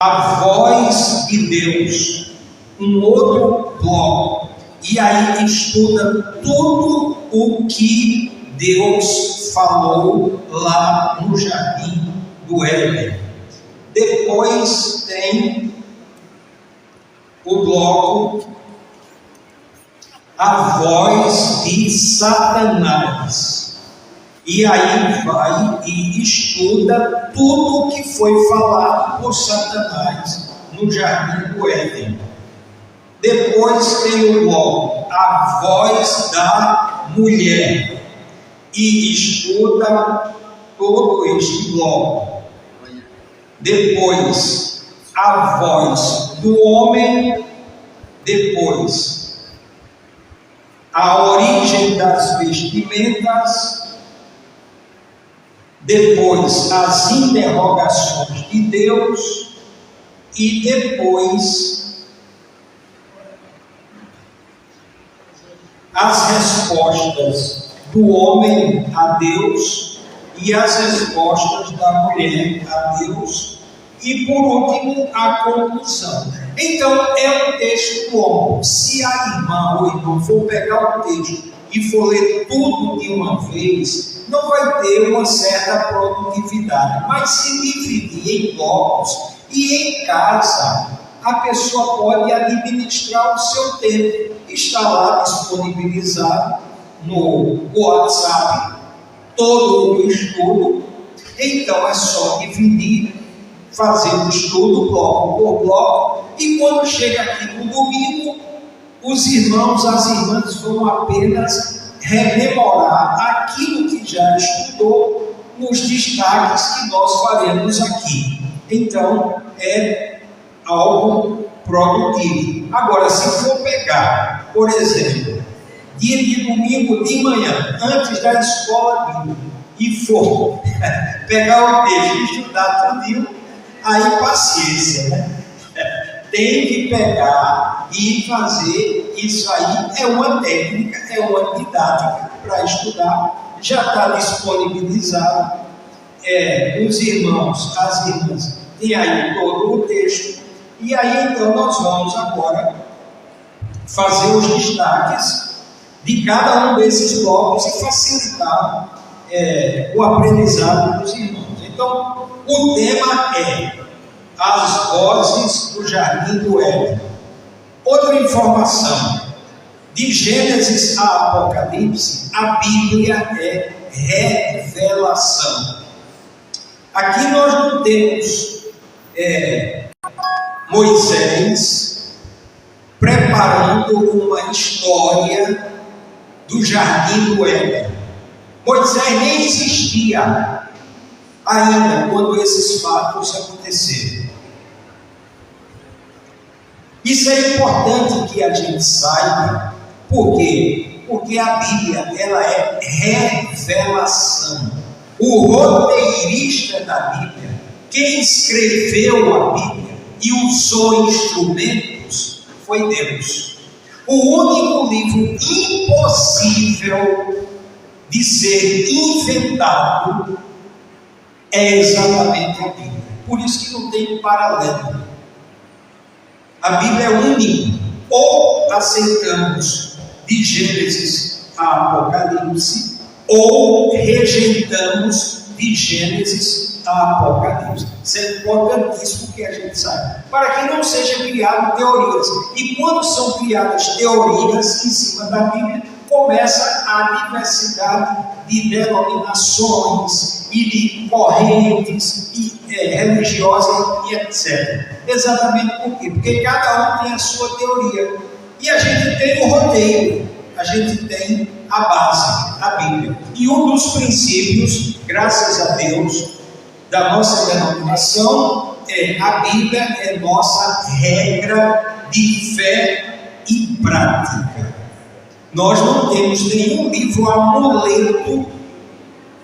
A Voz de Deus, um outro bloco, e aí estuda tudo o que Deus falou lá no Jardim do Éden. Depois tem o bloco A Voz de Satanás. E aí vai e estuda tudo o que foi falado por Satanás no Jardim do Éden. Depois tem o bloco A Voz da Mulher. E estuda todo este bloco. Depois a voz do homem. Depois a origem das vestimentas. Depois as interrogações de Deus. E depois as respostas do homem a Deus e as respostas da mulher a Deus, e por último a conclusão. Então é um texto longo. Se a irmã ou irmão for pegar o texto e for ler tudo de uma vez, não vai ter uma certa produtividade, mas se dividir em blocos e em casa, a pessoa pode administrar o seu tempo. Está lá disponibilizado no WhatsApp todo o estudo. Então é só dividir, fazer o estudo bloco por bloco, e quando chega aqui no domingo, os irmãos, as irmãs vão apenas rememorar aquilo que já estudou nos destaques que nós faremos aqui. Então é algo produtivo. Agora, se for pegar, por exemplo, dia de domingo de manhã, antes da escola bíblica, e for pegar o texto e estudar tudinho, aí paciência, né? Tem que pegar e fazer isso aí. É uma técnica, é uma didática para estudar, já está disponibilizado. Os irmãos, as irmãs, tem aí todo o texto. E aí então nós vamos agora fazer os destaques de cada um desses blocos e facilitar o aprendizado dos irmãos. Então, o tema é as vozes do Jardim do Éden. Outra informação: de Gênesis a Apocalipse, a Bíblia é revelação. Aqui nós não temos Moisés preparando uma história do Jardim do Éden. Moisés nem existia ainda quando esses fatos aconteceram. Isso é importante que a gente saiba. Por quê? Porque a Bíblia, ela é revelação. O roteirista da Bíblia, quem escreveu a Bíblia e usou instrumentos, foi Deus. O único livro impossível de ser inventado é exatamente a Bíblia. Por isso que não tem paralelo. A Bíblia é única. Ou aceitamos de Gênesis a Apocalipse, ou rejeitamos de Gênesis a Apocalipse. Isso é importantíssimo que a gente saiba, para que não sejam criadas teorias. E quando são criadas teorias em cima da Bíblia, começa a diversidade de denominações e de correntes religiosas e etc. Exatamente por quê? Porque cada um tem a sua teoria. E a gente tem o roteiro, a gente tem a base, a Bíblia. E um dos princípios, graças a Deus, da nossa denominação é a Bíblia é nossa regra de fé e prática. Nós não temos nenhum livro amuleto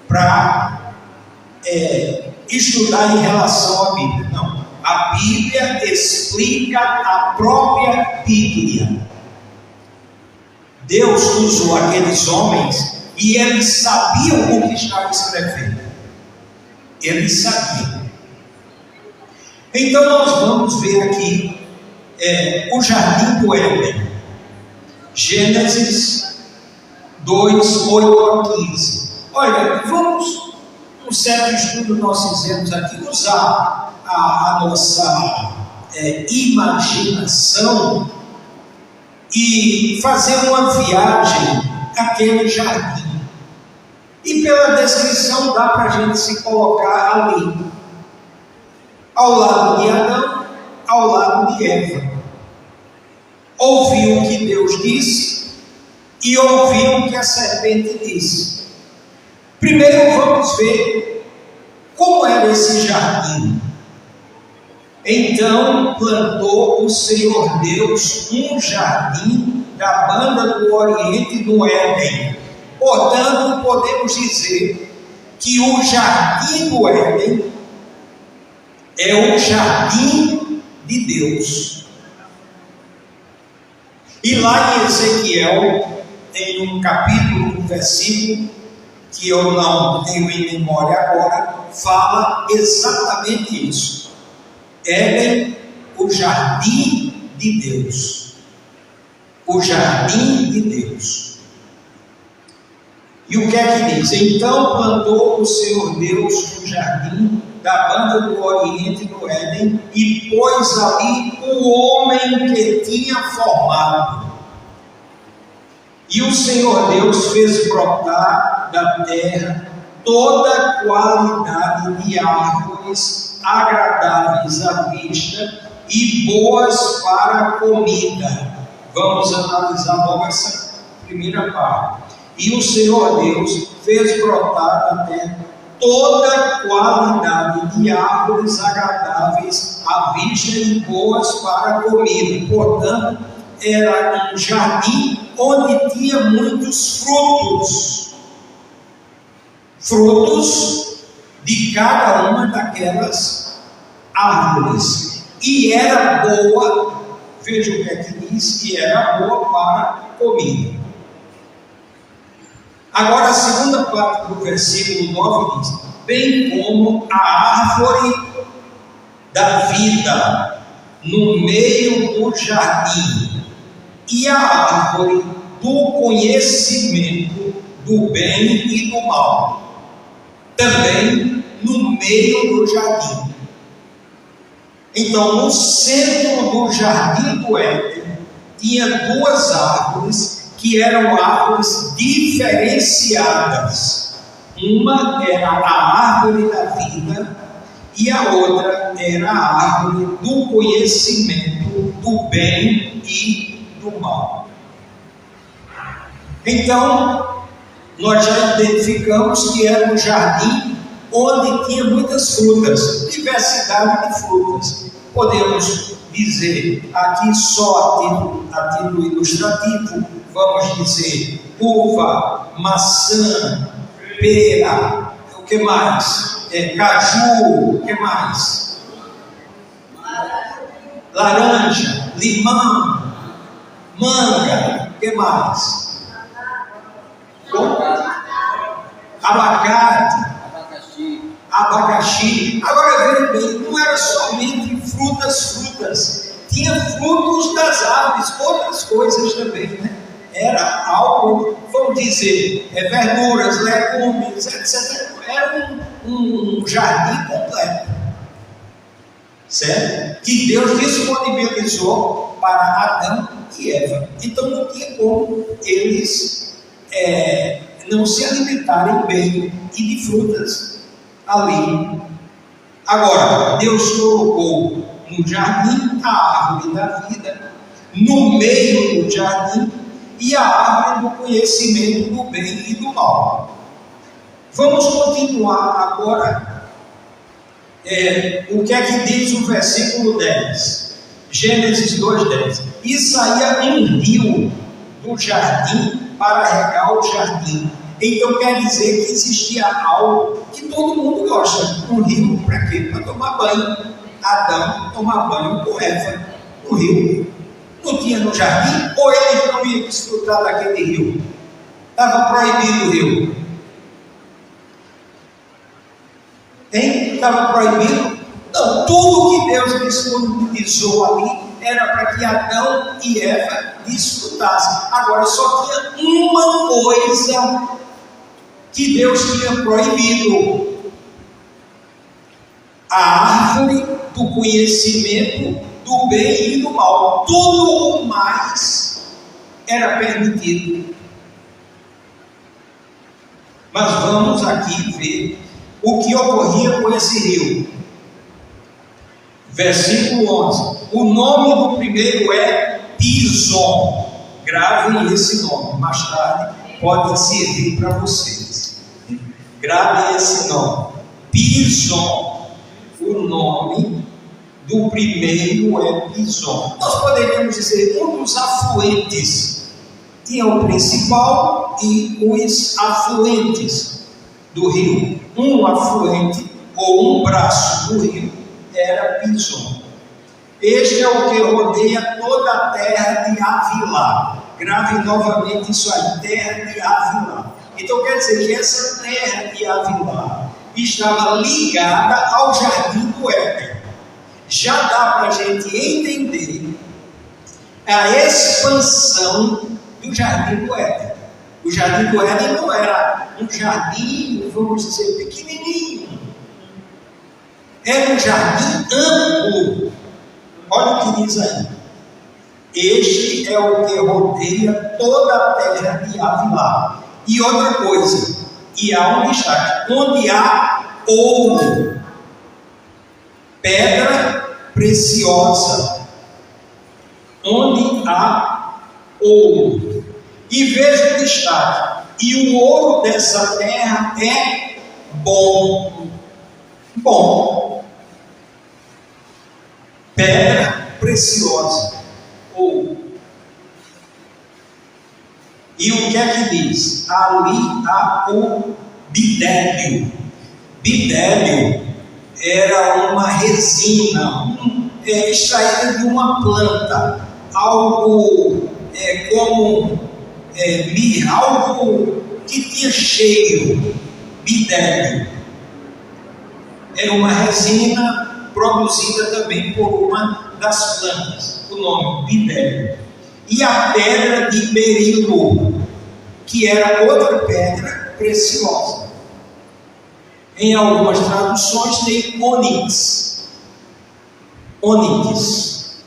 para estudar em relação à Bíblia. Não. A Bíblia explica a própria Bíblia. Deus usou aqueles homens e eles sabiam o que estava escrevendo. Eles sabiam. Então nós vamos ver aqui o jardim do Éden. Gênesis 2, 8 ao 15. Olha, vamos, um certo estudo nós fizemos aqui, usar a nossa imaginação e fazer uma viagem àquele jardim. E pela descrição dá para a gente se colocar ali, ao lado de Adão, ao lado de Eva. Ouviu o que Deus disse e ouviu o que a serpente disse. Primeiro vamos ver como era esse jardim. Então plantou o Senhor Deus um jardim da banda do Oriente no Éden. Portanto, podemos dizer que o jardim do Éden é o jardim de Deus. E lá em Ezequiel, em um capítulo, um versículo, que eu não tenho em memória agora, fala exatamente isso. Éden, o jardim de Deus. O jardim de Deus. E o que é que diz? Então plantou o Senhor Deus um jardim da banda do Oriente no Éden e pôs ali o homem que tinha formado. E o Senhor Deus fez brotar da terra toda qualidade de árvores agradáveis à vista e boas para a comida. Vamos analisar logo essa primeira parte. E o Senhor Deus fez brotar da terra toda qualidade de árvores agradáveis à vista e boas para a comida. Portanto, era um jardim onde tinha muitos frutos. Frutos de cada uma daquelas árvores. E era boa, veja o que é que diz, que era boa para a comida. Agora a segunda parte do versículo 9 diz: bem como a árvore da vida no meio do jardim, e a árvore do conhecimento do bem e do mal, também no meio do jardim. Então, no centro do jardim do Éden, tinha duas árvores que eram árvores diferenciadas. Uma era a árvore da vida e a outra era a árvore do conhecimento do bem e do mal. Então, nós já identificamos que era um jardim onde tinha muitas frutas, diversidade de frutas. Podemos dizer aqui só a título ilustrativo, vamos dizer uva, maçã, pera, o que mais? Caju, o que mais? Laranja, limão, manga, o que mais? Abacate, abacaxi. Agora veja bem, não era somente frutas, tinha frutos das árvores, outras coisas também, né? Era algo, vamos dizer, verduras, legumes, etc. Era um jardim completo, certo? Que Deus disponibilizou para Adão e Eva. Então não tinha como eles não se alimentarem bem e de frutas ali. Agora, Deus colocou no jardim a árvore da vida, no meio do jardim, e a árvore do conhecimento do bem e do mal. Vamos continuar agora. O que é que diz o versículo 10? Gênesis 2:10. E saía um rio do jardim para regar o jardim. Então quer dizer que existia algo que todo mundo gosta. Um rio para quê? Para tomar banho. Adão tomar banho com Eva no rio. Não tinha no jardim? Ou eles não iam desfrutar daquele rio? Estava proibido o rio. Estava proibido. Não, tudo que Deus disponibilizou ali era para que Adão e Eva desfrutassem. Agora, só tinha uma coisa que Deus tinha proibido: a árvore do conhecimento do bem e do mal. Tudo o mais era permitido. Mas vamos aqui ver o que ocorria com esse rio. Versículo 11. O nome do primeiro é Pison. Gravem esse nome, mais tarde pode servir para vocês. Gravem esse nome. Pison. O nome do primeiro é Pison. Nós poderíamos dizer um dos afluentes. Tinha o principal e os afluentes do rio. Um afluente ou um braço do rio era Pison. Este é o que rodeia toda a terra de Havilá. Grave novamente isso aí, terra de Havilá. Então quer dizer que essa terra de Havilá estava ligada ao jardim do Éden. Já dá para a gente entender a expansão do jardim do Éden. O jardim do Éden não era um jardim, vamos dizer, pequenininho. Era um jardim amplo. Olha o que diz aí. Este é o que rodeia toda a terra de Havilá. E outra coisa, e há um destaque: onde há ouro, pedra preciosa. Onde há ouro. E veja o destaque: e o ouro dessa terra é bom. Bom. Pedra preciosa. Ouro. E o que é que diz? Ali há o bidélio. Bidélio era uma resina extraída de uma planta, algo como mirra, algo que tinha cheiro. Bidélio era uma resina produzida também por uma das plantas, o nome bidélio. E a pedra de berilo, que era outra pedra preciosa. Em algumas traduções tem ônix. Ônix,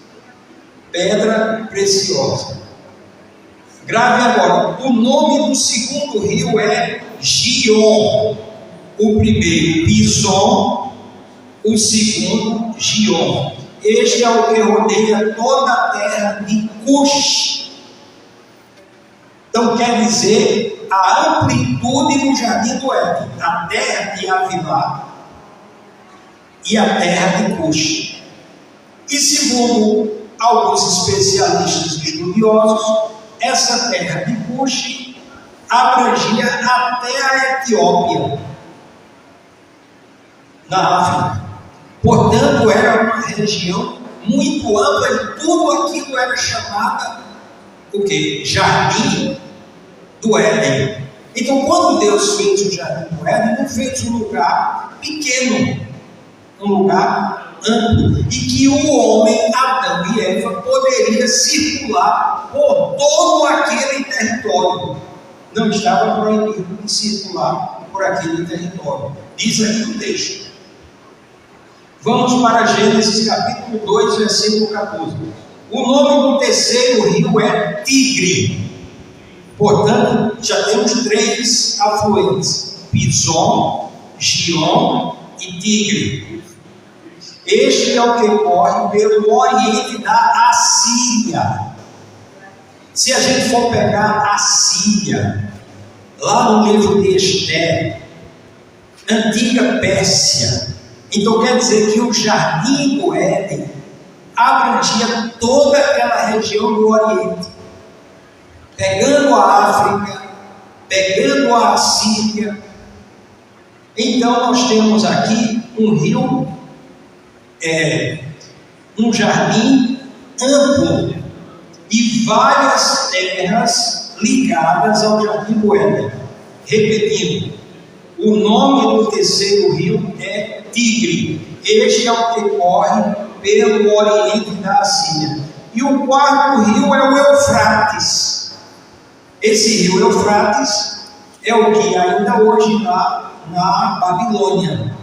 pedra preciosa. Grave agora, o nome do segundo rio é Gion. O primeiro, Pison, o segundo, Gion. Este é o que rodeia toda a terra de Cush. Então quer dizer a amplitude do jardim do Éden, a terra de Havilá e a terra de Cush. E segundo alguns especialistas estudiosos, essa terra de Cush abrangia até a Etiópia, na África. Portanto, era uma região muito ampla e tudo aquilo era chamado o quê? Jardim do Éden. Então, quando Deus fez o jardim do Éden, não fez um lugar pequeno, um lugar amplo, e que o homem, Adão e Eva, poderia circular por todo aquele território. Não estava proibido de circular por aquele território. Diz aqui o texto. Vamos para Gênesis capítulo 2, versículo 14. O nome do terceiro rio é Tigre. Portanto, já temos 3 afluentes: Pison, Gion e Tigre. Este é o que corre pelo oriente da Assíria. Se a gente for pegar a Síria, lá no livro de Esther, antiga Pérsia, então quer dizer que o jardim do Éden abrangia toda aquela região do Oriente, pegando a África, pegando a Síria. Então nós temos aqui um rio, um jardim amplo e várias terras ligadas ao jardim do Éden. Repetindo, o nome do terceiro rio é Tigre. Este é o que corre pelo oriente da Assíria. E o quarto rio é o Eufrates. Esse rio Eufrates é o que ainda hoje está na Babilônia.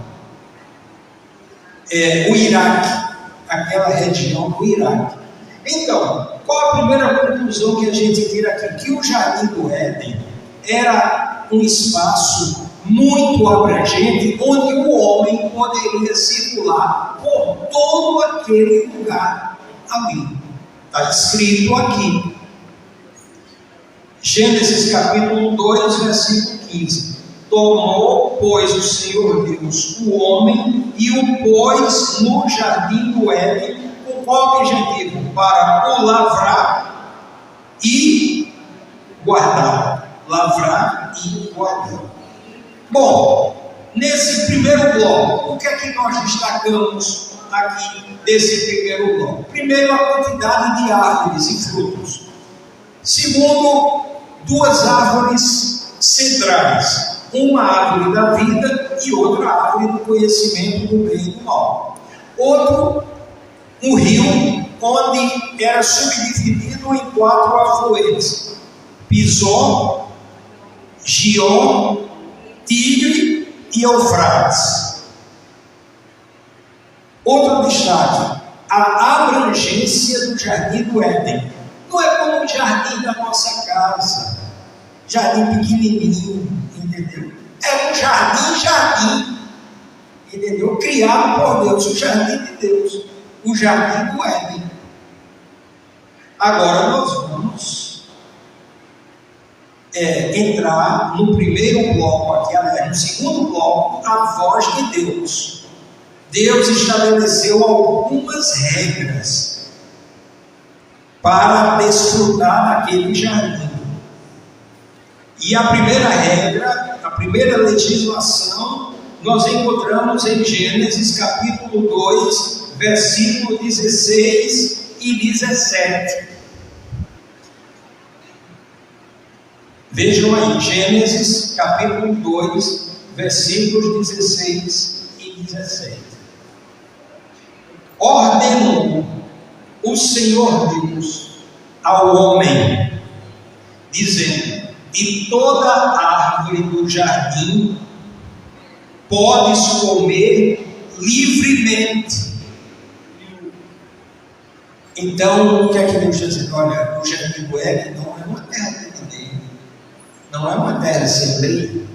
O Iraque, aquela região do Iraque. Então, qual a primeira conclusão que a gente tira aqui? Que o Jardim do Éden era um espaço muito abrangente, onde o homem poderia circular por todo aquele lugar ali. Está escrito aqui. Gênesis capítulo 2, versículo 15. Tomou, pois, o Senhor Deus o homem e o pôs no jardim do Éden, com qual objetivo? Para o lavrar e guardar. Lavrar e guardar. Bom, nesse primeiro bloco, o que é que nós destacamos aqui desse primeiro bloco? Primeiro, a quantidade de árvores e frutos. Segundo, duas árvores centrais. Uma árvore da vida e outra árvore do conhecimento do bem e do mal. Outro, um rio onde era subdividido em 4 afluentes: Pison, Gion, Tigre e Eufrates. Outro destaque: a abrangência do jardim do Éden. Não é como o jardim da nossa casa, jardim pequenininho, entendeu? É um jardim, entendeu? Criado por Deus, o jardim de Deus, o jardim do Éden. Agora nós vamos entrar no primeiro bloco aqui, no segundo bloco, a voz de Deus. Deus estabeleceu algumas regras para desfrutar daquele jardim. E a primeira regra, a primeira legislação, nós encontramos em Gênesis capítulo 2, versículo 16 e 17. Vejam aí, Gênesis capítulo 2, versículos 16 e 17. Ordenou o Senhor Deus ao homem, dizendo: de toda árvore do jardim podes comer livremente. Então, o que é que Deus está dizendo? Olha, o jardim do Éden não é uma terra de ninguém, não é uma terra sem lei.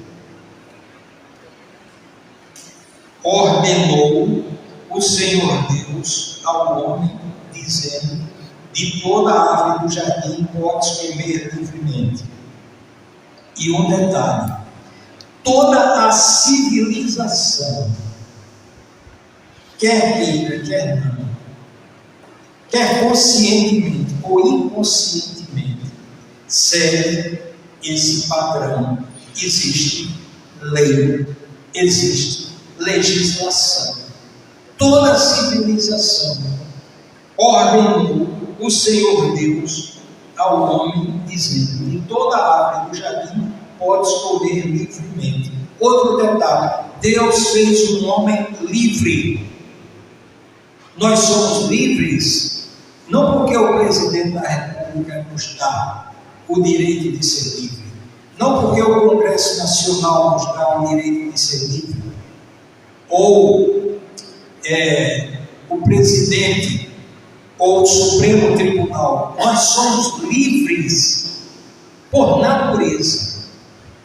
Ordenou o Senhor Deus ao homem, dizendo: de toda árvore do jardim podes comer livremente. E um detalhe: toda a civilização, quer queira, quer não, quer conscientemente ou inconscientemente, segue esse padrão. Existe lei, existe legislação. Toda a civilização ordenou o Senhor Deus ao homem, dizendo: em toda árvore do jardim podes comer livremente. Outro detalhe: Deus fez um homem livre. Nós somos livres não porque o presidente da República nos dá o direito de ser livre, não porque o Congresso Nacional nos dá o direito de ser livre, ou o presidente ou o Supremo Tribunal. Nós somos livres por natureza.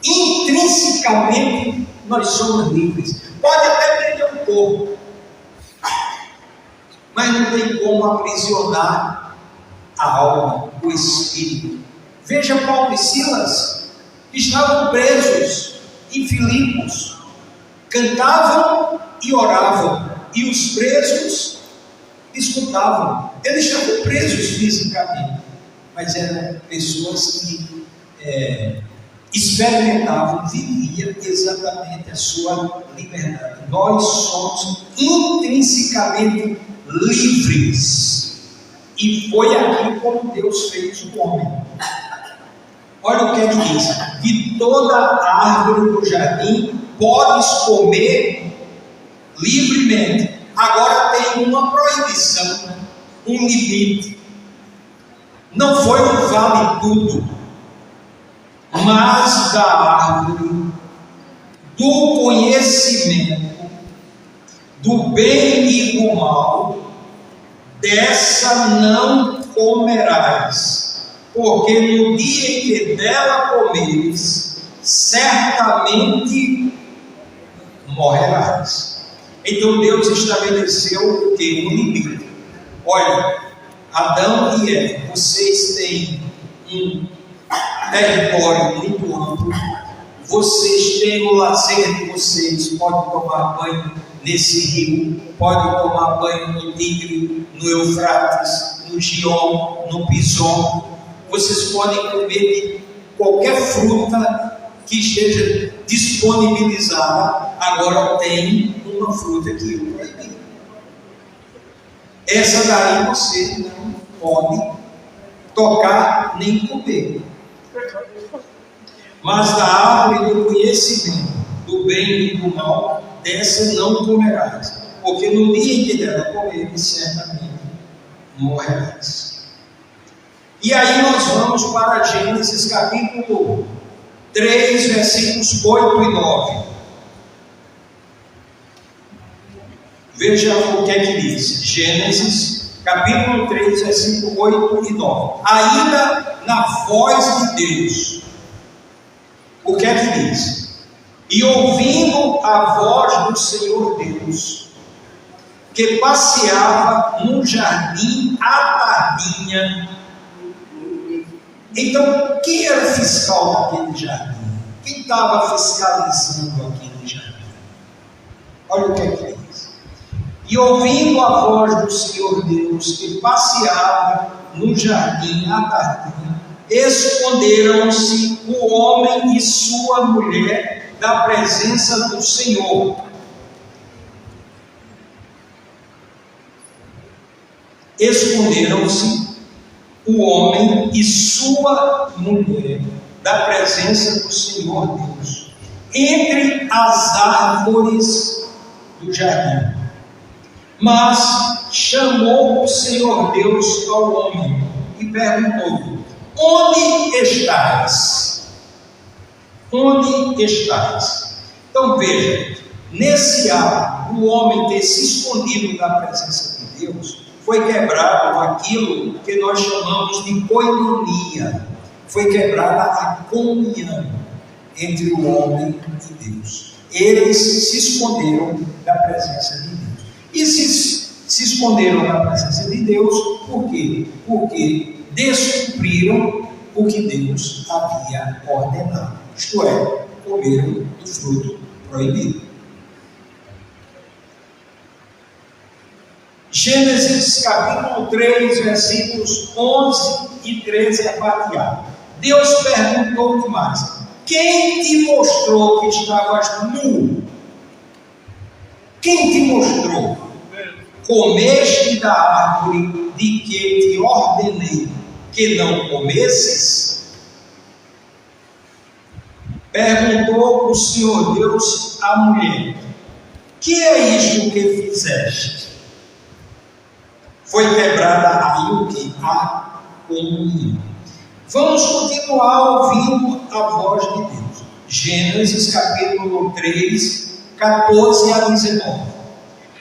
Intrinsecamente nós somos livres. Pode até prender um pouco, mas não tem como aprisionar a alma, o espírito. Veja, Paulo e Silas estavam presos em Filipos, cantavam e oravam, e os presos escutavam. Eles estavam presos fisicamente, mas eram pessoas que experimentavam, viviam exatamente a sua liberdade. Nós somos intrinsecamente livres, e foi aqui como Deus fez o homem. Olha o que é que diz: de toda árvore do jardim podes comer livremente. agora tem uma proibição, um limite. Não foi um vale tudo, mas da árvore do conhecimento do bem e do mal, dessa não comerás, porque no dia em que dela comeres, certamente morrerás. Então Deus estabeleceu o que? Um limite. Olha, Adão e Eva, vocês têm um território muito amplo, vocês têm o lazer de vocês, podem tomar banho nesse rio, podem tomar banho no Tigre, no Eufrates, no Gion, no Pison, vocês podem comer de qualquer fruta que esteja disponibilizada. Agora tem uma fruta que eu proibi. Essa daí você não pode tocar nem comer. Mas da árvore do conhecimento do bem e do mal, dessa não comerás, porque no dia em que dela comeres, certamente morrerás. E aí nós vamos para Gênesis capítulo 3, versículos 8 e 9. Veja o que é que diz. Gênesis capítulo 3, versículo 8 e 9. Ainda na voz de Deus, o que é que diz? E ouvindo a voz do Senhor Deus, que passeava no jardim à tardinha. Então, quem era o fiscal daquele jardim? Quem estava fiscalizando aquele jardim? Olha o que é que diz. E ouvindo a voz do Senhor Deus, que passeava no jardim à tardinha, esconderam-se o homem e sua mulher da presença do Senhor. Esconderam-se o homem e sua mulher da presença do Senhor Deus entre as árvores do jardim. Mas chamou o Senhor Deus ao homem e perguntou: onde estás? Onde estás? Então veja, nesse ato do homem ter se escondido da presença de Deus, foi quebrado aquilo que nós chamamos de koinonia. Foi quebrada a comunhão entre o homem e Deus. Eles se esconderam da presença de Deus. E se esconderam da presença de Deus, por quê? Porque descumpriram o que Deus havia ordenado, isto é, comeram do fruto proibido. Gênesis capítulo 3, versículos 11 e 13 é partilhado. Deus perguntou-lhe mais: quem te mostrou que estavas nu? Quem te mostrou? Comeste da árvore de que te ordenei que não comesses? Perguntou o Senhor Deus à mulher: que é isto que fizeste? Foi quebrada aí o que? A comunhão. Vamos continuar ouvindo a voz de Deus. Gênesis capítulo 3, 14 a 19.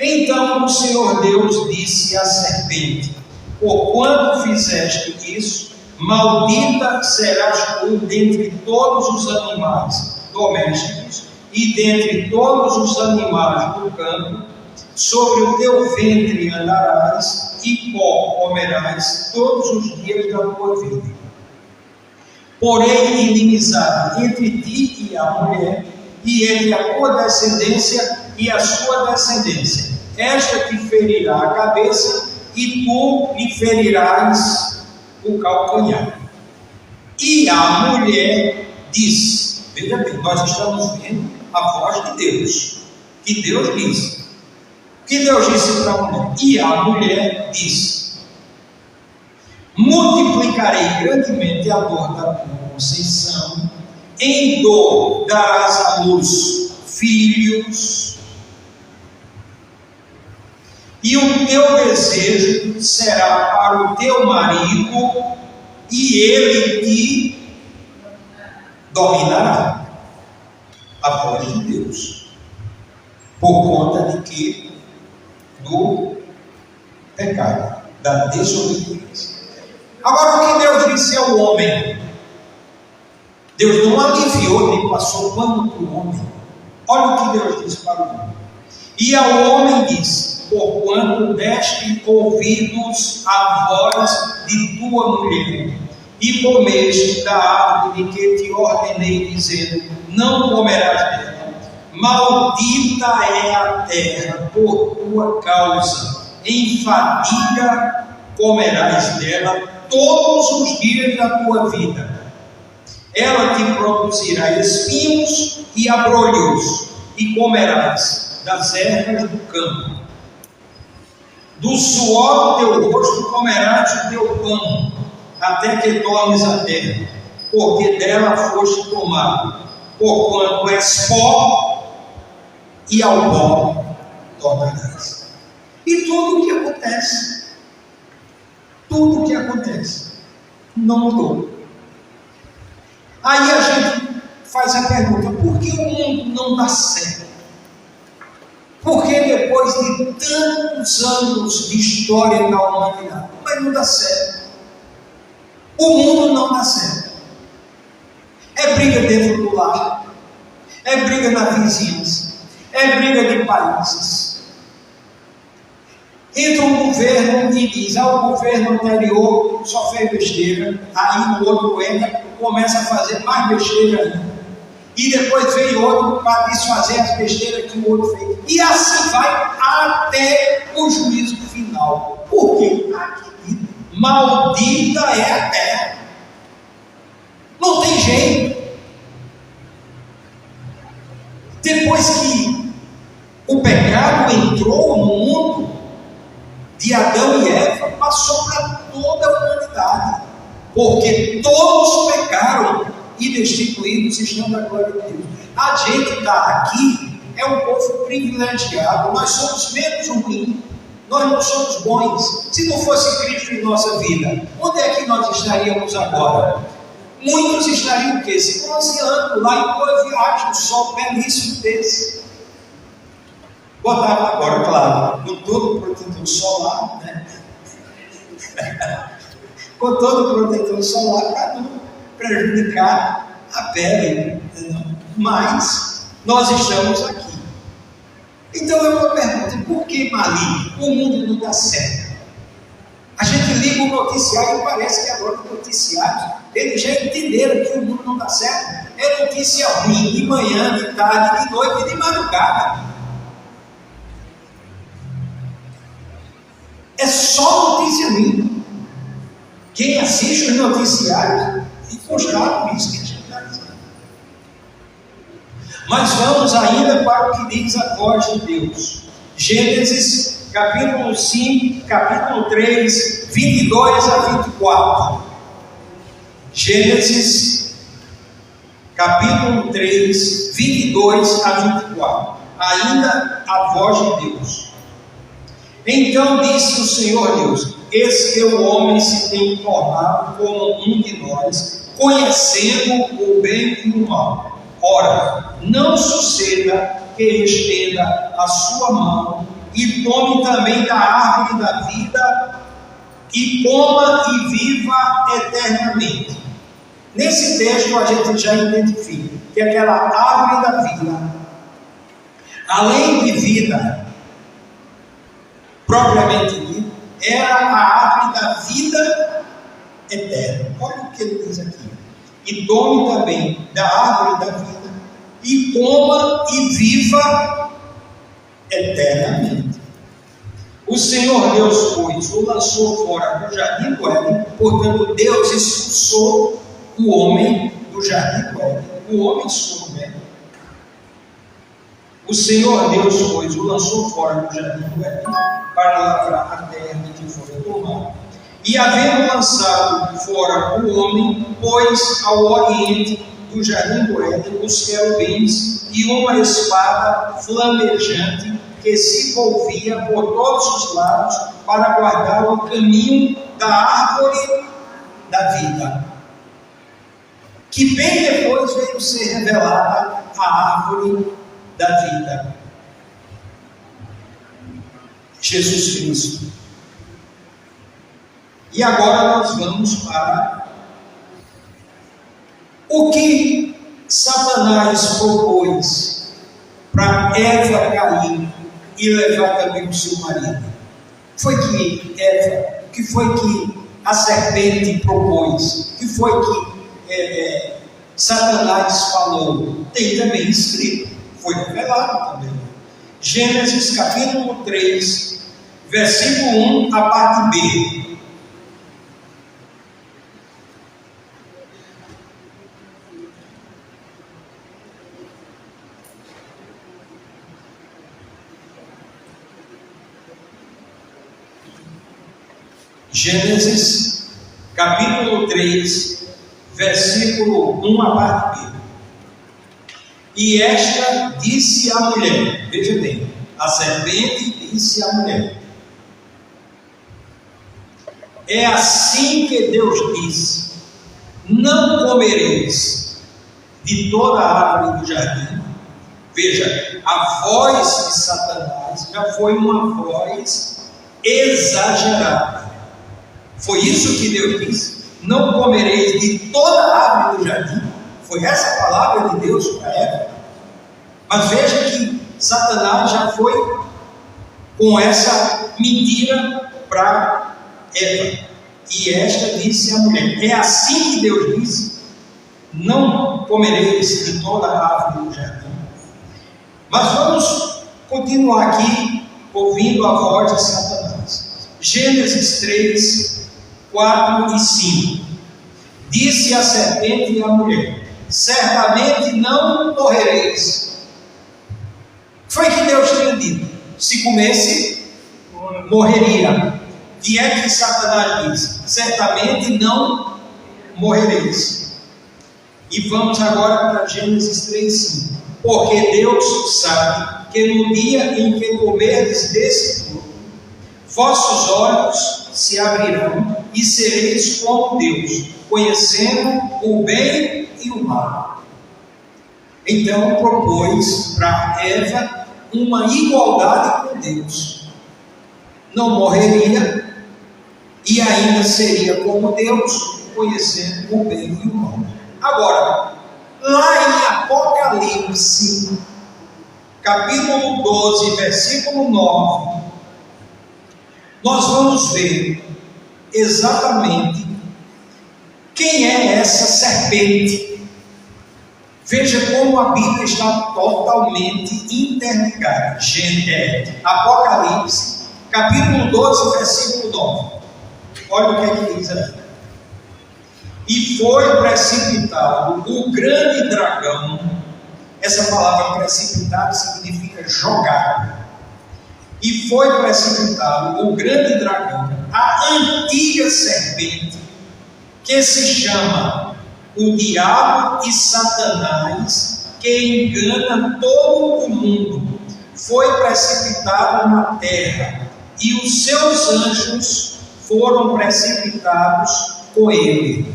Então o Senhor Deus disse à serpente: porquanto fizeste isso, maldita serás tu dentre todos os animais domésticos e dentre todos os animais do campo. Sobre o teu ventre andarás e pó comerás todos os dias da tua vida. Porém, inimizade entre ti e a mulher, e entre a tua descendência e a sua descendência. Esta te ferirá a cabeça, e tu lhe ferirás o calcanhar. E a mulher disse, veja bem, nós estamos vendo a voz de Deus, que Deus disse. O que Deus disse para a mulher? E a mulher disse: multiplicarei grandemente a dor da tua conceição, em dor darás à luz filhos, e o teu desejo será para o teu marido, e ele te dominará. A voz de Deus, por conta de que? Do pecado, da desobediência. Agora, o que Deus disse ao homem? Deus não aliviou nem passou pano para o homem. Olha o que Deus disse para o homem. E ao homem disse: porquanto deste ouvidos à voz de tua mulher, e comeste da árvore de que te ordenei, dizendo: não comerás dela, maldita é a terra por tua causa, em fadiga comerás dela todos os dias da tua vida. Ela te produzirá espinhos e abrolhos, e comerás das ervas do campo. Do suor do teu rosto comerás o teu pão, até que tornes a terra, porque dela foste tomado, porquanto és pó, e ao pó tornarás. E tudo o que acontece, não mudou. Aí a gente faz a pergunta: por que o mundo não dá certo? Porque depois de tantos anos de história da humanidade, mas não dá certo. O mundo não dá certo. É briga dentro do lar, é briga na vizinhança, é briga de países. Entra um governo e diz: o governo anterior só fez besteira, aí o outro entra, começa a fazer mais besteira ainda, e depois vem outro para desfazer as besteiras que o outro fez, e assim vai até o juízo final. Por quê? Querido, maldita é a terra, não tem jeito. Depois que o pecado entrou no mundo de Adão e Eva, passou para toda a humanidade, porque todos pecaram e destituídos estão da glória de Deus. A gente está aqui, é um povo privilegiado, nós somos menos ruins, nós não somos bons. Se não fosse Cristo em nossa vida, onde é que nós estaríamos agora? Muitos estariam o quê? Se bronzeando lá em uma viagem, um sol belíssimo desse. Botava agora, claro, com todo o protetor solar, né? Com todo o protetor solar para não prejudicar a pele, mas nós estamos aqui. Então eu me pergunto: por que, Mali, o mundo não dá certo? A gente liga o noticiário e parece que agora o noticiário, eles já entenderam que o mundo não dá certo. É notícia ruim de manhã, de tarde, de noite e de madrugada. É só notícia ruim. Quem assiste os noticiários fica frustrado com isso que a gente está dizendo. Mas vamos ainda para o que diz a voz de Deus. Gênesis, capítulo 5, capítulo 3, 22 a 24. Gênesis, capítulo 3, 22 a 24. Ainda a voz de Deus. Então disse o Senhor Deus: eis que o homem se tem tornado como um de nós, conhecendo o bem e o mal. Ora, não suceda que estenda a sua mão e tome também da árvore da vida e coma e viva eternamente. Nesse texto a gente já identifica que aquela árvore da vida, além de vida propriamente dita, era a árvore da vida eterna. Olha o que ele diz aqui: e tome também da árvore da vida e coma e viva eternamente. O Senhor Deus, pois, o lançou fora do jardim do Éden. Portanto, Deus expulsou o homem do jardim do Éden. O homem soube, né? O Senhor Deus, pois, o lançou fora do jardim do Éden para lavrar a terra de que foi tomado. E havendo lançado fora o homem, pôs ao oriente do jardim do Éden os querubins e uma espada flamejante que se volvia por todos os lados para guardar o caminho da árvore da vida, que bem depois veio ser revelada a árvore da vida, Jesus Cristo. E agora nós vamos para o que Satanás propôs para Eva cair e levar também o seu marido. O que foi que a serpente propôs? O que foi que Satanás falou? Tem também escrito, foi revelado também. Gênesis capítulo 3, versículo 1, a parte B. Gênesis, capítulo 3, versículo 1, a parte B. E esta disse à mulher, veja bem, a serpente disse à mulher: é assim que Deus disse, não comereis de toda a árvore do jardim. Veja, a voz de Satanás já foi uma voz exagerada. Foi isso que Deus disse: não comereis de toda a árvore do jardim. Foi essa a palavra de Deus para Eva. Mas veja que Satanás já foi com essa mentira para Eva. E esta disse à mulher: é assim que Deus disse, não comereis de toda a árvore do jardim. Mas vamos continuar aqui ouvindo a voz de Satanás. Gênesis 3, 4 e 5. Disse a serpente à mulher: certamente não morrereis. Foi que Deus tinha dito: se comesse, morreria. E é que Satanás disse: certamente não morrereis. E vamos agora para Gênesis 3, 5. Porque Deus sabe que no dia em que comerdes desse fruto, vossos olhos se abrirão e sereis como Deus, conhecendo o bem e o mal. Então propôs para Eva uma igualdade com Deus. Não morreria e ainda seria como Deus, conhecendo o bem e o mal. Agora, lá em Apocalipse, capítulo 12, versículo 9, nós vamos ver exatamente quem é essa serpente. Veja como a Bíblia está totalmente interligada. Apocalipse, capítulo 12, versículo 9. Olha o que é que diz aqui. E foi precipitado o grande dragão. Essa palavra precipitado significa jogado. E foi precipitado o grande dragão, a antiga serpente, que se chama o diabo e Satanás, que engana todo o mundo. Foi precipitado na terra, e os seus anjos foram precipitados com ele.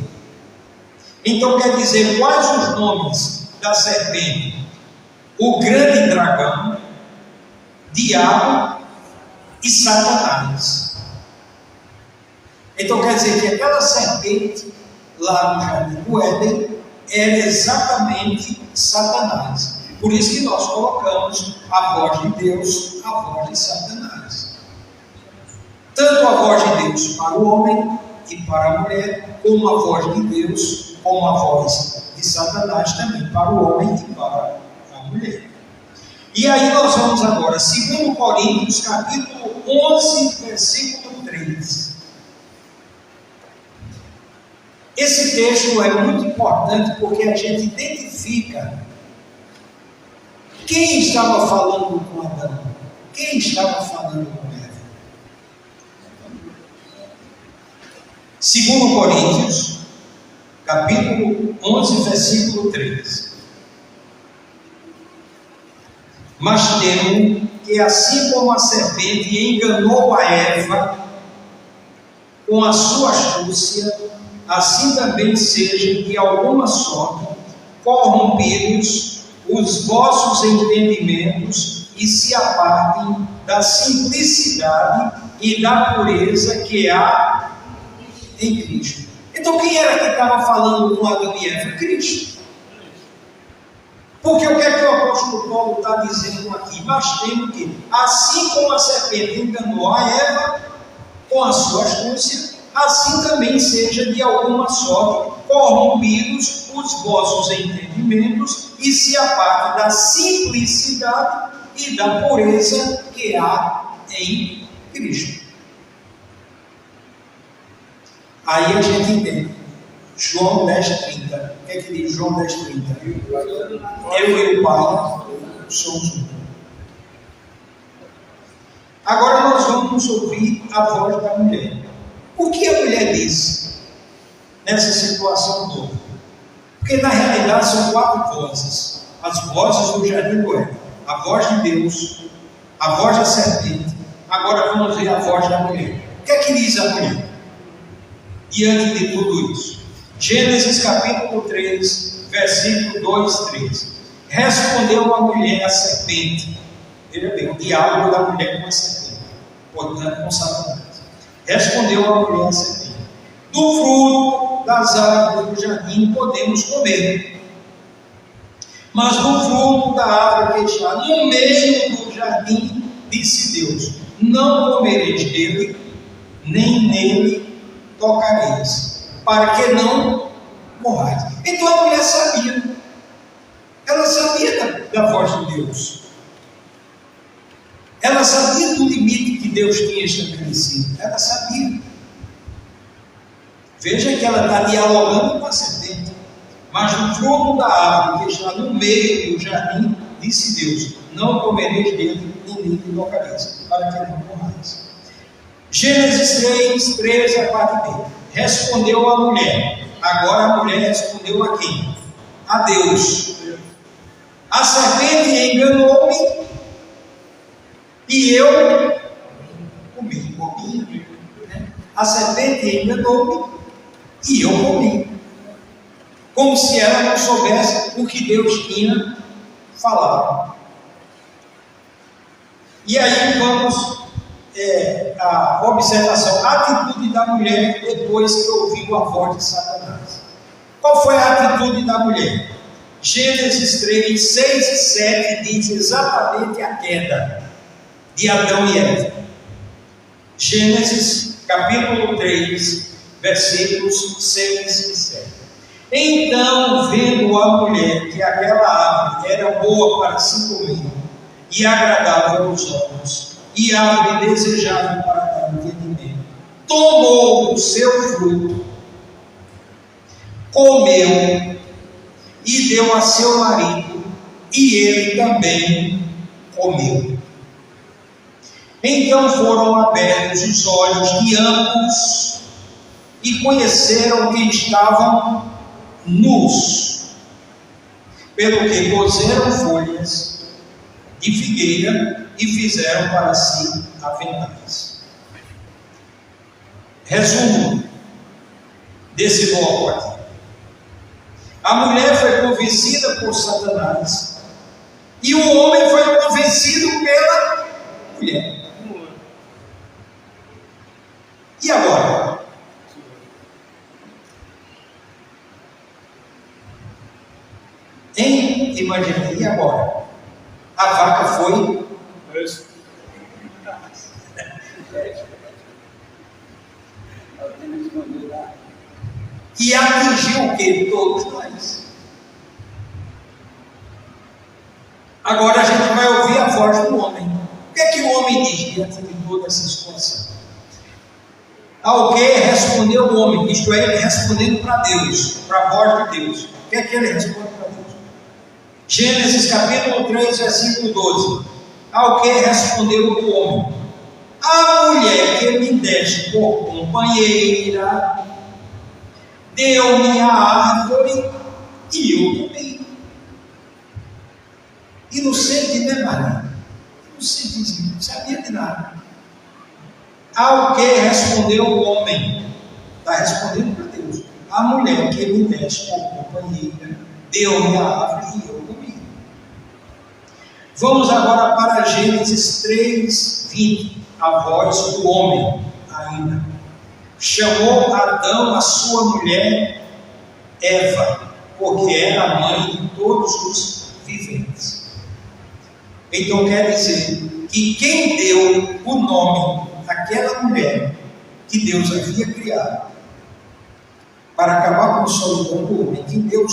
Então quer dizer, quais os nomes da serpente? O grande dragão, diabo e Satanás. Então quer dizer que aquela serpente lá no jardim do Éden era exatamente Satanás. Por isso que nós colocamos a voz de Deus, a voz de Satanás. Tanto a voz de Deus para o homem e para a mulher, como a voz de Deus, como a voz de Satanás também para o homem e para a mulher. E aí nós vamos agora, 2 Coríntios, capítulo 11, versículo 3. Esse texto é muito importante porque a gente identifica quem estava falando com Adão, quem estava falando com Eva. 2 Coríntios, capítulo 11, versículo 3. Mas temo que, assim como a serpente enganou a Eva com a sua astúcia, assim também seja de alguma sorte corrompidos os vossos entendimentos e se apartem da simplicidade e da pureza que há em Cristo. Então, quem era que estava falando com Adão e Eva? Cristo. Porque o que é que o apóstolo Paulo está dizendo aqui? Mas temo que, assim como a serpente enganou a Eva com a sua astúcia, assim também seja de alguma sorte corrompidos os vossos entendimentos e se apartem da simplicidade e da pureza que há em Cristo. Aí a gente entende. João 10,30. O que é que diz João 10,30? Eu e o Pai somos um. Agora nós vamos ouvir a voz da mulher. O que a mulher diz nessa situação toda? Porque na realidade são 4 vozes. As vozes do jardim do Éden. A voz de Deus, a voz da serpente. Agora vamos ver a voz da mulher. O que é que diz a mulher diante de tudo isso? Gênesis capítulo 3, versículo 2, 3. Respondeu a mulher à serpente. Veja bem, o diálogo da mulher com a serpente, portanto com Satanás. Respondeu a mulher à serpente: do fruto das árvores do jardim podemos comer, mas do fruto da árvore que está no meio do jardim, disse Deus: não comereis dele, nem nele tocareis, para que não morrais. Então a mulher sabia, ela sabia da voz de Deus, ela sabia do limite que Deus tinha estabelecido, ela sabia. Veja que ela está dialogando com a serpente. Mas do fruto da árvore que está no meio do jardim, disse Deus: não comereis dele, nem nele tocareis, para que não morrais. Gênesis 3, 13 a parte B. Respondeu a mulher. Agora a mulher respondeu a quem? A Deus. A serpente enganou-me e eu comi. A serpente enganou-me e eu comi. Como se ela não soubesse o que Deus tinha falado. E aí vamos a observação, a atitude da mulher depois que ouviu a voz de Satanás. Qual foi a atitude da mulher? Gênesis 3, 6 e 7 diz exatamente a queda de Adão e Eva. Gênesis capítulo 3, versículos 6 e 7. Então, vendo a mulher que aquela árvore era boa para se comer e agradável aos olhos, e árvore desejável para dar entendimento, tomou o seu fruto, comeu e deu a seu marido, e ele também comeu. Então foram abertos os olhos de ambos e conheceram que estavam nus, pelo que coseram folhas de figueira e fizeram para si aventais. Resumo desse bloco aqui: a mulher foi convencida por Satanás e o homem foi convencido pela mulher. E agora? Imagina, e agora? A vaca foi e atingiu o que? Todos nós. Agora a gente vai ouvir a voz do homem. O que é que o homem diz diante de toda essa situação? Ao que respondeu o homem, isto é, ele respondendo para Deus, para a voz de Deus. O que é que ele responde para Deus? Gênesis capítulo 3, versículo 12. Ao que respondeu o homem: a mulher que me deste por companheira deu-me a árvore e eu comi. inocente, né, Maria? Inocentezinho, não sabia de nada. Ao que respondeu o homem, está respondendo para Deus: a mulher que me deste por companheira deu-me a árvore e eu comi. Vamos agora para Gênesis 3:20, a voz do homem ainda. Chamou Adão a sua mulher Eva, porque era a mãe de todos os viventes. Então quer dizer que quem deu o nome àquela mulher que Deus havia criado para acabar com a solidão do homem, quem deu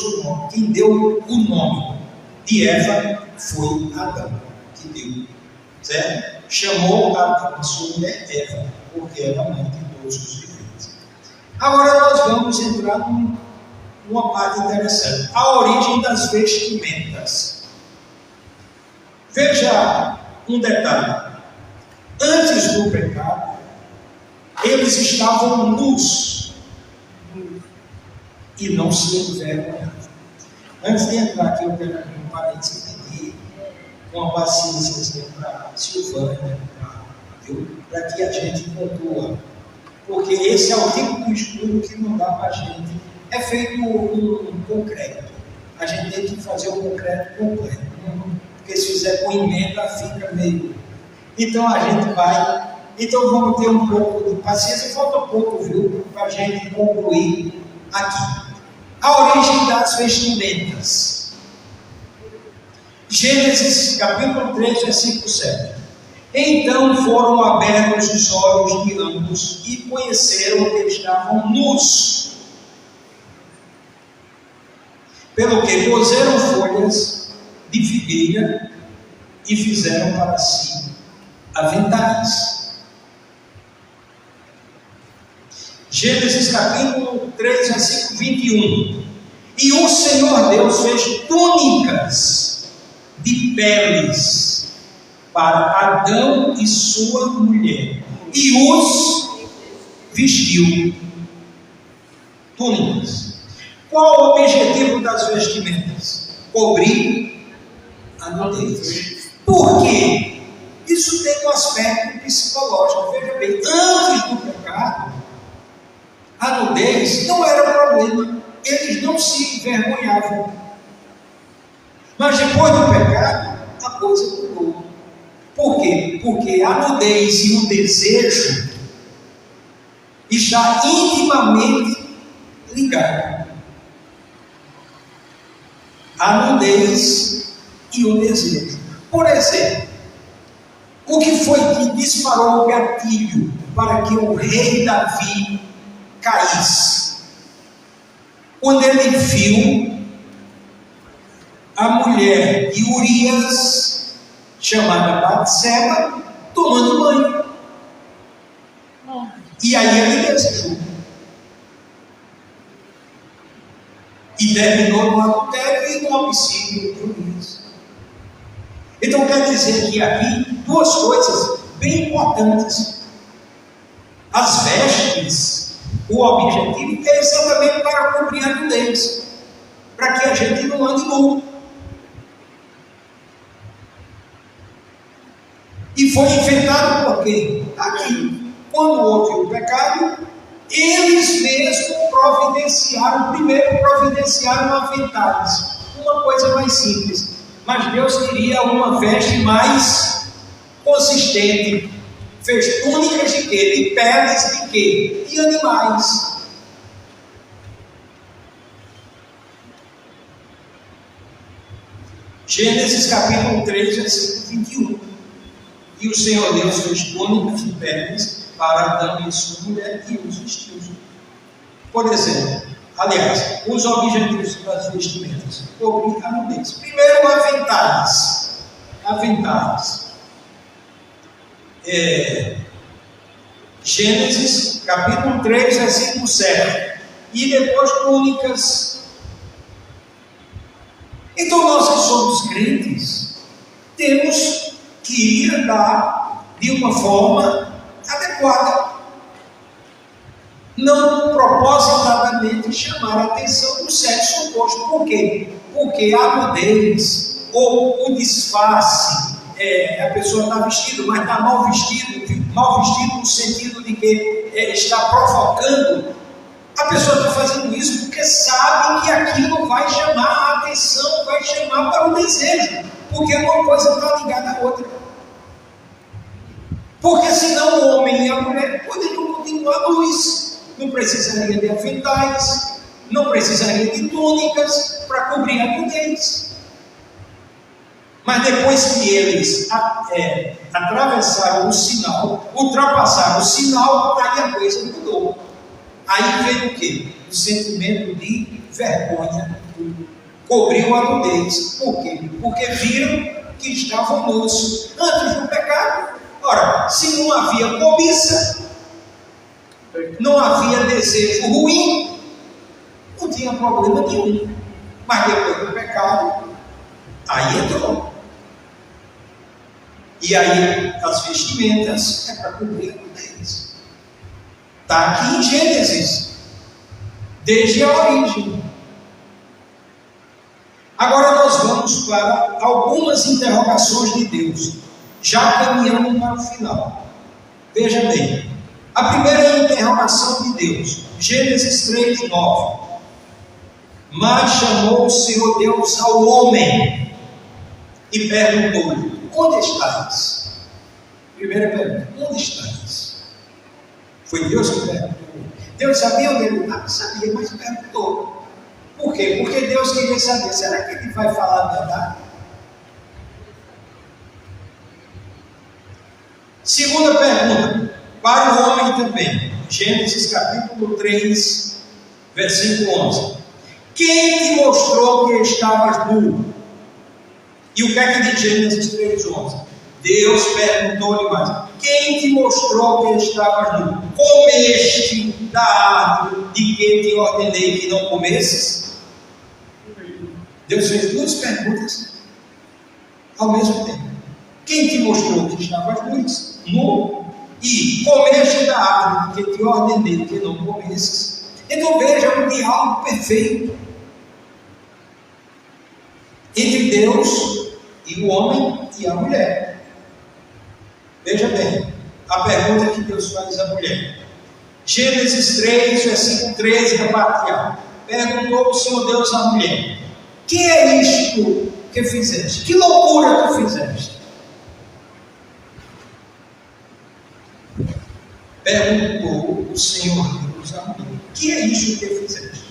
o nome de Eva foi Adão, que deu, certo? Chamou Adão a sua mulher Eva, porque era a mãe de todos os viventes. Agora nós vamos entrar numa parte interessante: a origem das vestimentas. Veja um detalhe: antes do pecado, eles estavam nus e não se envergonhavam. Antes de entrar aqui, eu quero abrir um parênteses e pedir uma paciência para a Silvânia, para que a gente conclua, porque esse é o tipo de estudo que não dá para a gente. É feito um concreto, a gente tem que fazer o concreto completo, porque se fizer com emenda fica meio. Então a gente vai. Então vamos ter um pouco de paciência, falta pouco, viu, para a gente concluir aqui. A origem das vestimentas. Gênesis capítulo 3, versículo 7. Então foram abertos os olhos de ambos e conheceram que estavam nus. Pelo que coseram folhas de figueira e fizeram para si aventais. Gênesis capítulo 3, versículo 21. E o Senhor Deus fez túnicas de peles para Adão e sua mulher, e os vestiu. Túnicas. Qual o objetivo das vestimentas? Cobrir a nudez. Por quê? Isso tem um aspecto psicológico. Veja bem, antes do pecado, a nudez não era problema, eles não se envergonhavam. Mas depois do pecado, a coisa mudou. Por quê? Porque a nudez e o desejo está intimamente ligado. A nudez e o desejo. Por exemplo, o que foi que disparou o gatilho para que o rei Davi caísse? Quando ele viu a mulher de Urias, chamada Batseba, tomando banho. E aí ele desejou. E terminou no adultério e no homicídio de Urias. Então quer dizer que aqui duas coisas bem importantes. As vestes, o objetivo é exatamente para cobrir a nudez, para que a gente não ande nu. E foi inventado por quê? Aqui, quando houve o pecado, eles mesmos primeiro providenciaram aventais, uma coisa mais simples, mas Deus queria uma veste mais consistente. Fez túnicas de quê? De peles de quê? De animais. Gênesis capítulo 3, versículo 21. E o Senhor Deus fez túnicas de peles para Adão e sua mulher e os vestiu. Por exemplo, aliás, os objetivos das vestimentas, cobrir a nudez. Primeiro, aventais. Aventais. Gênesis capítulo 3, versículo 7. E depois túnicas. Então nós que somos crentes, temos que andar de uma forma adequada. Não propositadamente chamar a atenção do sexo oposto. Por quê? Porque a nudez ou o disfarce, a pessoa está vestida, mas está mal vestido no sentido de que está provocando. A pessoa está fazendo isso porque sabe que aquilo vai chamar a atenção, vai chamar para o desejo, porque uma coisa está ligada à outra. Porque senão o homem e a mulher poderiam continuar nus, não precisaria de aventais, não precisaria de túnicas para cobrir a nudez. Mas depois que eles atravessaram o sinal, ultrapassaram o sinal, aí a coisa mudou. Aí veio o quê? O sentimento de vergonha cobriu a nudez. Por quê? Porque viram que estavam nus antes do pecado. Ora, se não havia cobiça, não havia desejo ruim, não tinha problema nenhum. Mas depois do pecado, aí entrou. E aí as vestimentas é para cobrir a nudez. Está aqui em Gênesis, desde a origem. Agora nós vamos para algumas interrogações de Deus, já caminhando para o final. Veja bem, a primeira interrogação de Deus, Gênesis 3:9. Mas chamou o Senhor Deus ao homem e perguntou-lhe: onde estás? Primeira pergunta: onde estás? Foi Deus que perguntou. Deus sabia onde ele estava? Sabia, mas perguntou. Por quê? Porque Deus queria saber, será que ele vai falar a verdade? Segunda pergunta, para o homem também. Gênesis capítulo 3, versículo 11. Quem te mostrou que estavas nu? E o que é que diz Gênesis 3:11? Deus perguntou-lhe mais: quem te mostrou que estavas nu? Comeste da árvore de que te ordenei que não comesses? Deus fez duas perguntas ao mesmo tempo. Quem te mostrou que estavas nu? E comeste da árvore de que te ordenei que não comesses? Então veja um diálogo perfeito entre Deus e o homem e a mulher. Veja bem, a pergunta que Deus faz à mulher. Gênesis 3, versículo 13, da parte A. Perguntou o Senhor Deus à mulher: que é isto que fizeste? Que loucura tu fizeste? Perguntou o Senhor Deus à mulher: que é isto que fizeste?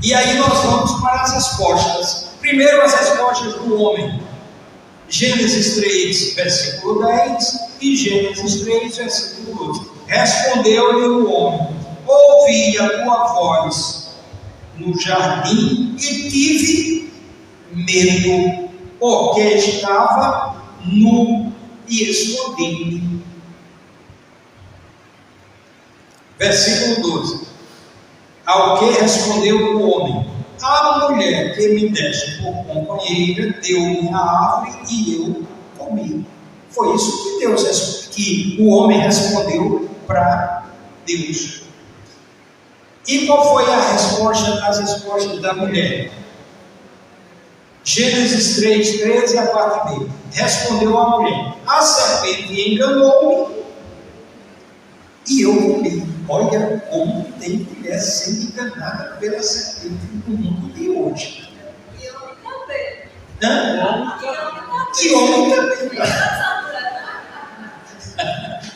E aí nós vamos para as respostas. Primeiro as respostas do homem. Gênesis 3, versículo 10 e Gênesis 3, versículo 12. Respondeu-lhe o homem: ouvi a tua voz no jardim e tive medo, porque estava nu e escondi-me. Versículo 12. Ao que respondeu o homem: a mulher que me deste por companheira deu-me a árvore e eu comi. Foi isso que o homem respondeu para Deus. E qual foi as respostas da mulher? Gênesis 3, 13, a parte B. Respondeu a mulher: a serpente enganou-me e eu comi. Olha como tem mulher sendo enganada pela serpente no mundo de hoje. E homem também. Hã? E homem também.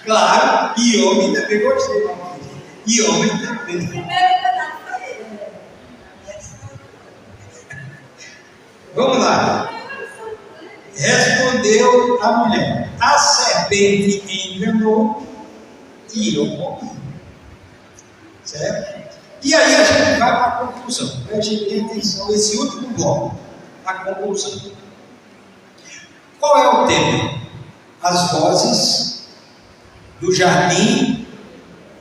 Claro, e homem também, gostei. E homem também. Vamos lá. Respondeu a mulher: a serpente enganou e eu comi. Certo? E aí a gente vai para a conclusão. Preste atenção, esse último bloco, a conclusão. Qual é o tema? As vozes do jardim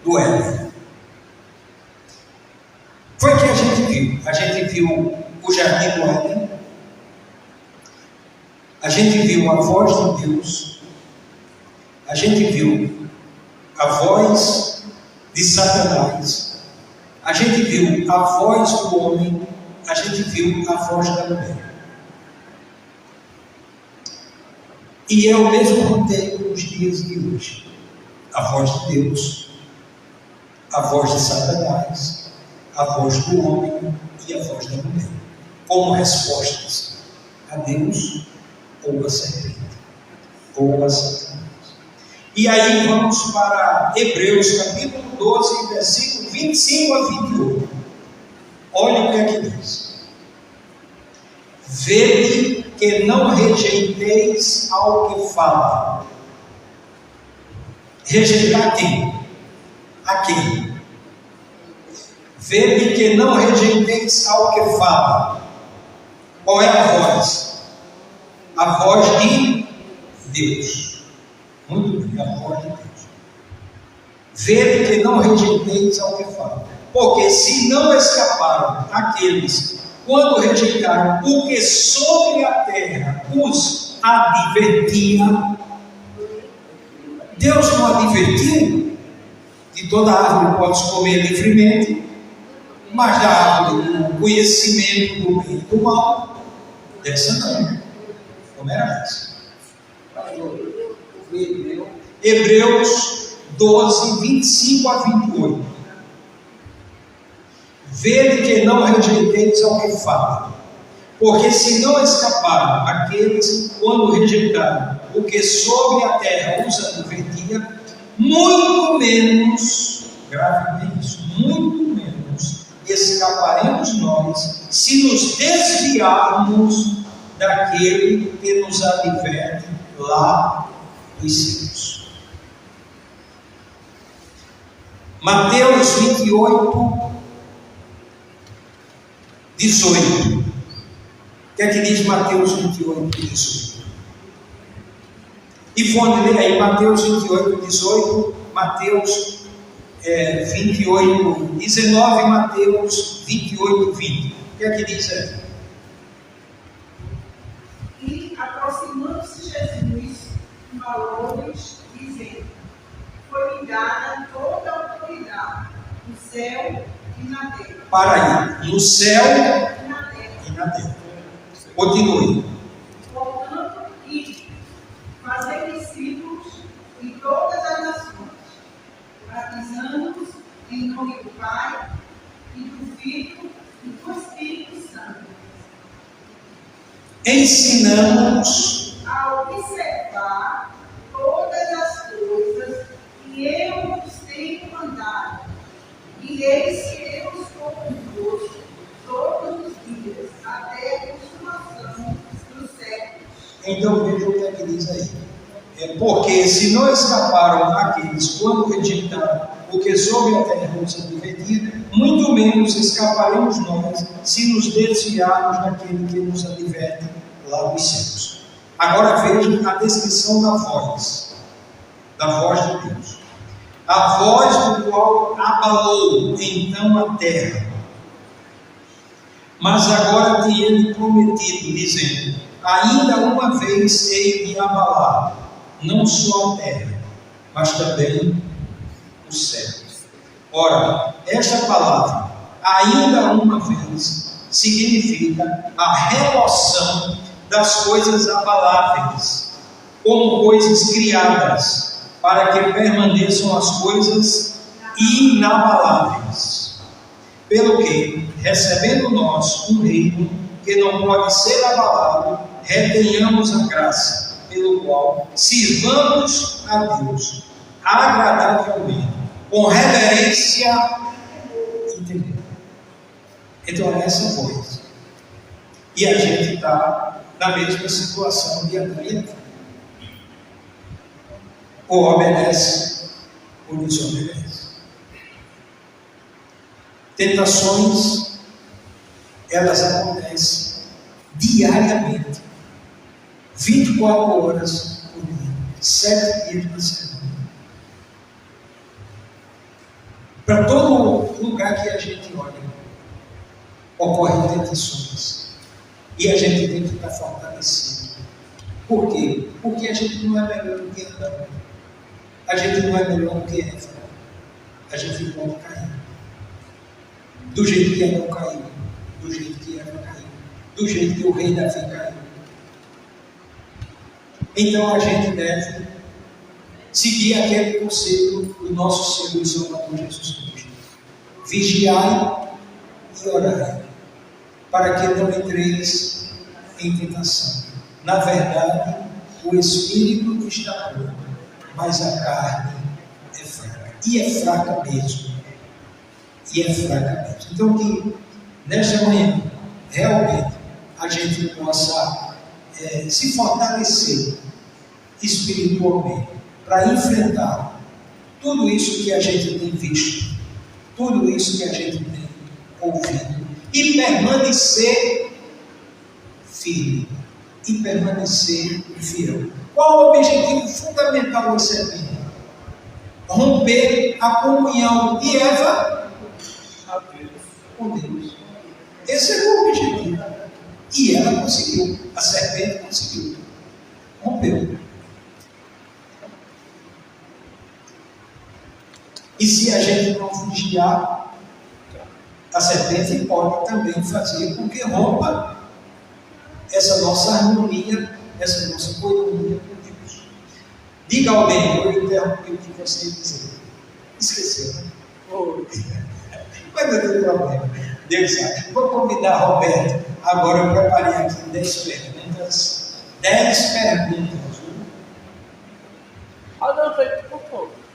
do Éden. Foi o que a gente viu. A gente viu o jardim do Éden. A gente viu a voz de Deus. A gente viu a voz de Satanás. A gente viu a voz do homem. A gente viu a voz da mulher. E é o mesmo roteiro nos dias de hoje. A voz de Deus, a voz de Satanás, a voz do homem e a voz da mulher, como respostas a Deus ou a serpente, ou a Satanás. E aí vamos para Hebreus capítulo 12, versículo 25 a 28. Olha o que é que diz. Vede que não rejeiteis ao que fala. Rejeitar quem? A quem? Vede que não rejeiteis ao que fala. Qual é a voz? A voz de Deus. Muito bem, a voz de Deus. Vede que não rejeiteis ao que fala. Porque se não escaparam aqueles, quando rejeitaram o que sobre a terra os advertia, Deus não advertiu que toda árvore pode se comer livremente, mas da árvore do conhecimento do bem e do mal, dessa não comerás. Hebreus 12, 25 a 28. Vede que não rejeiteis ao que fala, porque se não escaparam aqueles quando rejeitaram o que sobre a terra os advertia, muito menos, grave bem isso, muito menos escaparemos nós se nos desviarmos daquele que nos adverte lá dos céus. Mateus 28, 18. O que é que diz Mateus 28, 18? Ivone, lê aí Mateus 28, 18, Mateus 28, 19, Mateus 28, 20. O que é que diz aí? E aproximando-se Jesus, falou-lhes, dizendo: foi-me dada toda a autoridade no céu e na terra. Para aí, no céu E na terra. e na terra. Continue. Portanto, ide, fazei discípulos de todas as nações, batizando-os em nome do Pai, e do Filho, e do Espírito Santo, Ensinamos a observar todas as coisas que eu vos tenho mandado, e eis que eu estou convosco todos os dias, até a consumação dos séculos. Então veja o que é que diz aí. Porque se não escaparam aqueles quando rejeitaram o que sobre a terra nos advertia, muito menos escaparemos nós se nos desviarmos daquele que nos adverte lá dos céus. Agora veja a descrição da voz de Deus. A voz do qual abalou então a terra. Mas agora tem ele prometido, dizendo: ainda uma vez hei de abalar, não só a terra, mas também os céus. Ora, esta palavra, ainda uma vez, significa a remoção das coisas abaláveis, como coisas criadas, para que permaneçam as coisas inabaláveis. Pelo que, recebendo nós um reino que não pode ser abalado, retenhamos a graça, pelo qual sirvamos a Deus agradavelmente, com reverência e temor. Então é essa voz. E a gente está na mesma situação de Adão e Eva. Ou obedece ou desobedece. Tentações, elas acontecem diariamente, 24 horas por dia, 7 dias na semana. Para todo lugar que a gente olha, ocorrem tentações. E a gente tem que estar fortalecido. Por quê? Porque a gente não é melhor do que Adão. A gente não é melhor do que Eva. A gente pode cair. Do jeito que Adão caiu, do jeito que Eva caiu, do jeito que o rei Davi caiu. Então a gente deve seguir aquele conselho do nosso Senhor e Salvador Jesus Cristo: vigiai e orai, para que não entreis em tentação. Na verdade, o Espírito está pronto, mas a carne é fraca. E é fraca mesmo. E é fraca mesmo. Então que nesta manhã, realmente, a gente possa se fortalecer espiritualmente para enfrentar tudo isso que a gente tem visto, tudo isso que a gente tem ouvido, e permanecer firme, e permanecer fiel. Qual o objetivo fundamental da serpente? Romper a comunhão de Eva com Deus. Esse é o objetivo. E ela conseguiu, a serpente conseguiu, rompeu. E se a gente não vigiar, a serpente pode também fazer com que rompa essa nossa harmonia, essa nossa coinonia com Deus. Diga alguém, eu interrompi o que você ia dizer. Esqueceu. Mas não tem problema. Deus sabe. Vou convidar Roberto. Agora eu preparei aqui 10 perguntas. 10 perguntas. Ah, não, foi por pouco.